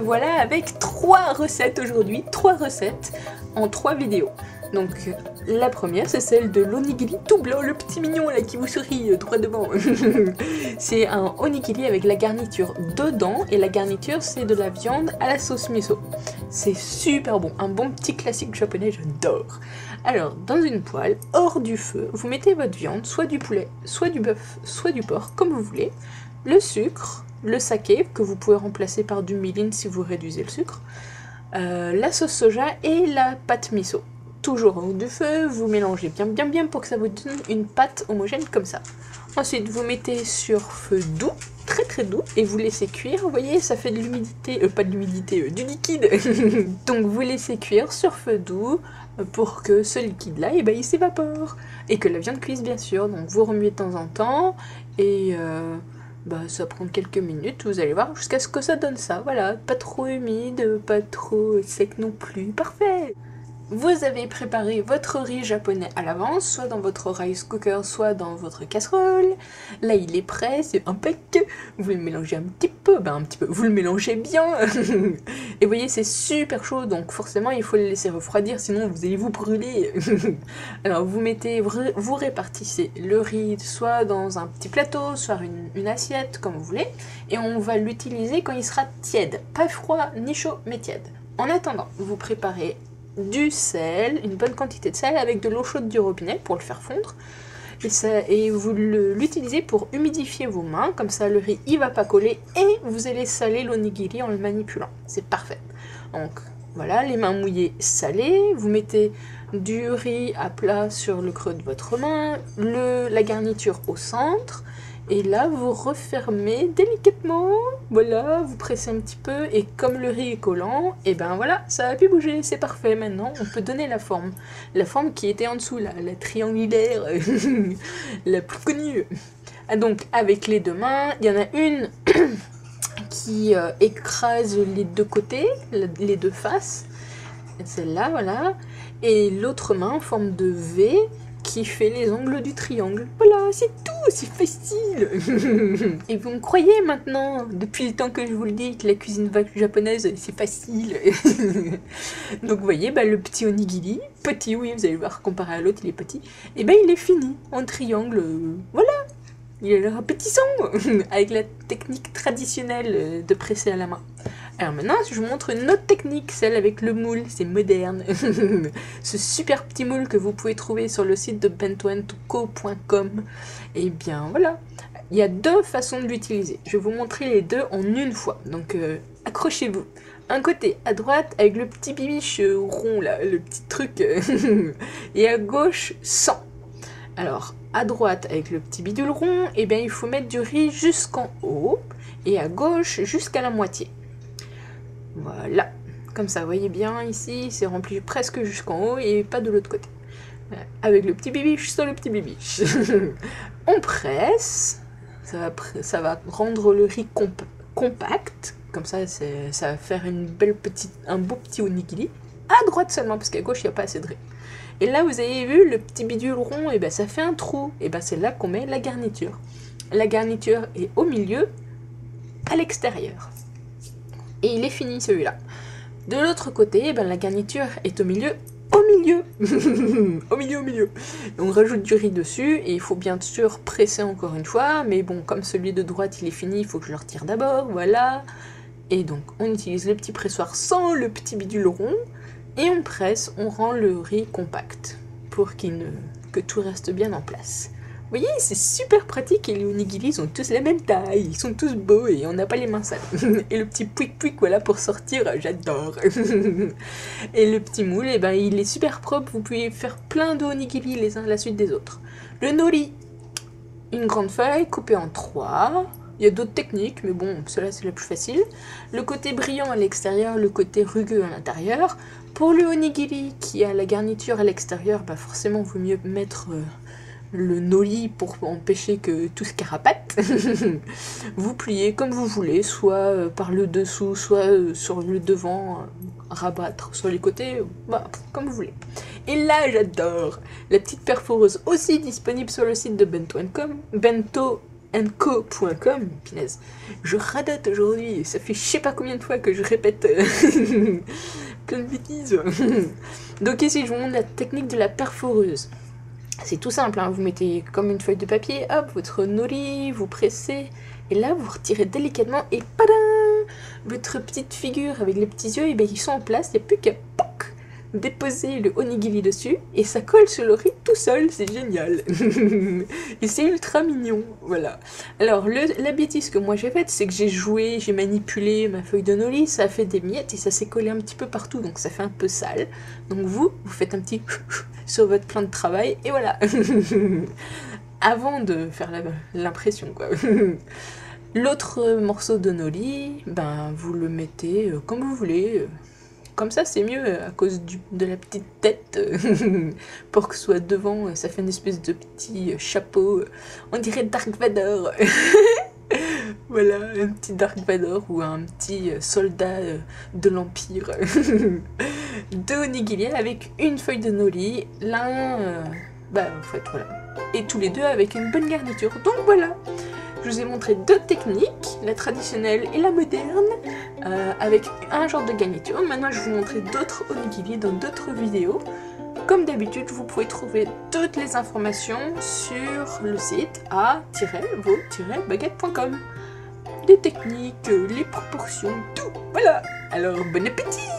voilà avec 3 recettes aujourd'hui, 3 recettes en 3 vidéos. Donc la première c'est celle de l'onigiri tout blanc, le petit mignon là qui vous sourit droit devant. C'est un onigiri avec la garniture dedans et la garniture c'est de la viande à la sauce miso. C'est super bon, un bon petit classique japonais, j'adore. Alors dans une poêle hors du feu, vous mettez votre viande, soit du poulet, soit du bœuf, soit du porc comme vous voulez, le sucre, le saké que vous pouvez remplacer par du mirin si vous réduisez le sucre, la sauce soja et la pâte miso. Toujours au haut du feu, vous mélangez bien pour que ça vous donne une pâte homogène comme ça. Ensuite, vous mettez sur feu doux, très doux, et vous laissez cuire. Vous voyez, ça fait de l'humidité, pas de l'humidité, du liquide. Donc vous laissez cuire sur feu doux pour que ce liquide-là, il s'évapore. Et que la viande cuise, bien sûr. Donc vous remuez de temps en temps, et ça prend quelques minutes, vous allez voir, jusqu'à ce que ça donne ça. Voilà, pas trop humide, pas trop sec non plus, parfait. Vous avez préparé votre riz japonais à l'avance, soit dans votre rice cooker, soit dans votre casserole. Là, il est prêt, c'est impec. Vous le mélangez un petit peu, vous le mélangez bien. Et vous voyez, c'est super chaud, donc forcément, il faut le laisser refroidir, sinon vous allez vous brûler. Alors, vous répartissez le riz soit dans un petit plateau, soit une assiette, comme vous voulez. Et on va l'utiliser quand il sera tiède. Pas froid ni chaud, mais tiède. En attendant, vous préparez du sel, une bonne quantité de sel avec de l'eau chaude du robinet pour le faire fondre et vous l'utilisez pour humidifier vos mains, comme ça le riz il va pas coller et vous allez saler l'onigiri en le manipulant, c'est parfait. Donc voilà, les mains mouillées salées, vous mettez du riz à plat sur le creux de votre main, la garniture au centre. Et là, vous refermez délicatement, voilà, vous pressez un petit peu, et comme le riz est collant, et ben voilà, ça a pu bouger, c'est parfait. Maintenant, on peut donner la forme qui était en dessous, là, la triangulaire, la plus connue. Ah, donc, avec les deux mains, il y en a une qui écrase les deux côtés, les deux faces, celle-là, voilà, et l'autre main en forme de V, qui fait les angles du triangle. Voilà, c'est tout, c'est facile. Et vous me croyez maintenant, depuis le temps que je vous le dis, que la cuisine japonaise, c'est facile. Donc vous voyez, le petit onigiri, petit, oui, vous allez voir, comparé à l'autre, il est petit, et il est fini, en triangle, voilà. Il a l'air appétissant, avec la technique traditionnelle de presser à la main. Alors maintenant, je vous montre une autre technique, celle avec le moule, c'est moderne. Ce super petit moule que vous pouvez trouver sur le site de bentoentoco.com. Et bien voilà, il y a 2 façons de l'utiliser. Je vais vous montrer les 2 en une fois, donc accrochez-vous. Un côté à droite avec le petit bibiche rond là, le petit truc, et à gauche sans. Alors, à droite, avec le petit bidule rond, il faut mettre du riz jusqu'en haut, et à gauche, jusqu'à la moitié. Voilà, comme ça, vous voyez bien, ici, c'est rempli presque jusqu'en haut, et pas de l'autre côté. Voilà. Avec le petit bibiche sur le petit bibiche. On presse, ça va rendre le riz compact, comme ça, ça va faire un beau petit onigiri. À droite seulement, parce qu'à gauche, il n'y a pas assez de riz. Et là, vous avez vu, le petit bidule rond, ça fait un trou. Et c'est là qu'on met la garniture. La garniture est au milieu, à l'extérieur. Et il est fini, celui-là. De l'autre côté, la garniture est au milieu. Au milieu. On rajoute du riz dessus, et il faut bien sûr presser encore une fois. Mais bon, comme celui de droite, il est fini, il faut que je le retire d'abord, voilà. Et donc, on utilise le petit pressoir sans le petit bidule rond. Et on presse, on rend le riz compact pour que tout reste bien en place. Vous voyez, c'est super pratique et les onigiri sont tous la même taille, ils sont tous beaux et on n'a pas les mains sales. Et le petit pouic voilà pour sortir, j'adore. Et le petit moule, il est super propre, vous pouvez faire plein de onigiri les uns à la suite des autres. Le nori, une grande feuille coupée en 3. Il y a d'autres techniques, mais bon, celle-là c'est la plus facile. Le côté brillant à l'extérieur, le côté rugueux à l'intérieur. Pour le onigiri qui a la garniture à l'extérieur, forcément, il vaut mieux mettre le nori pour empêcher que tout se carapate. Vous pliez comme vous voulez, soit par le dessous, soit sur le devant, rabattre sur les côtés, comme vous voulez. Et là, j'adore la petite perforeuse, aussi disponible sur le site de Bento.com, Bento onigiri-co.com. Punaise, je radote aujourd'hui, ça fait je sais pas combien de fois que je répète plein de bêtises. Donc ici, je vous montre la technique de la perforeuse. C'est tout simple, hein. Vous mettez comme une feuille de papier, hop, votre nori, vous pressez, et là, vous retirez délicatement, et padam, votre petite figure avec les petits yeux, et bien, ils sont en place, il n'y a plus qu'à déposer le onigiri dessus, et ça colle sur le riz tout seul, c'est génial. Et c'est ultra mignon, voilà. Alors, la bêtise que moi j'ai faite, c'est que j'ai joué, j'ai manipulé ma feuille de nori, ça a fait des miettes, et ça s'est collé un petit peu partout, donc ça fait un peu sale. Donc vous faites un petit sur votre plan de travail, et voilà. Avant de faire l'impression, quoi. L'autre morceau de nori, ben vous le mettez comme vous voulez. Comme ça, c'est mieux à cause de la petite tête. Pour que ce soit devant, ça fait une espèce de petit chapeau. On dirait Dark Vador. Voilà, un petit Dark Vador ou un petit soldat de l'Empire. Deux onigiri avec une feuille de nori. L'un, en fait, voilà. Et tous les deux avec une bonne garniture. Donc voilà. Je vous ai montré deux techniques, la traditionnelle et la moderne, avec un genre de garniture. Maintenant, je vais vous montrer d'autres onigiri dans d'autres vidéos. Comme d'habitude, vous pouvez trouver toutes les informations sur le site a-vo-baguette.com. Les techniques, les proportions, tout. Voilà. Alors, bon appétit!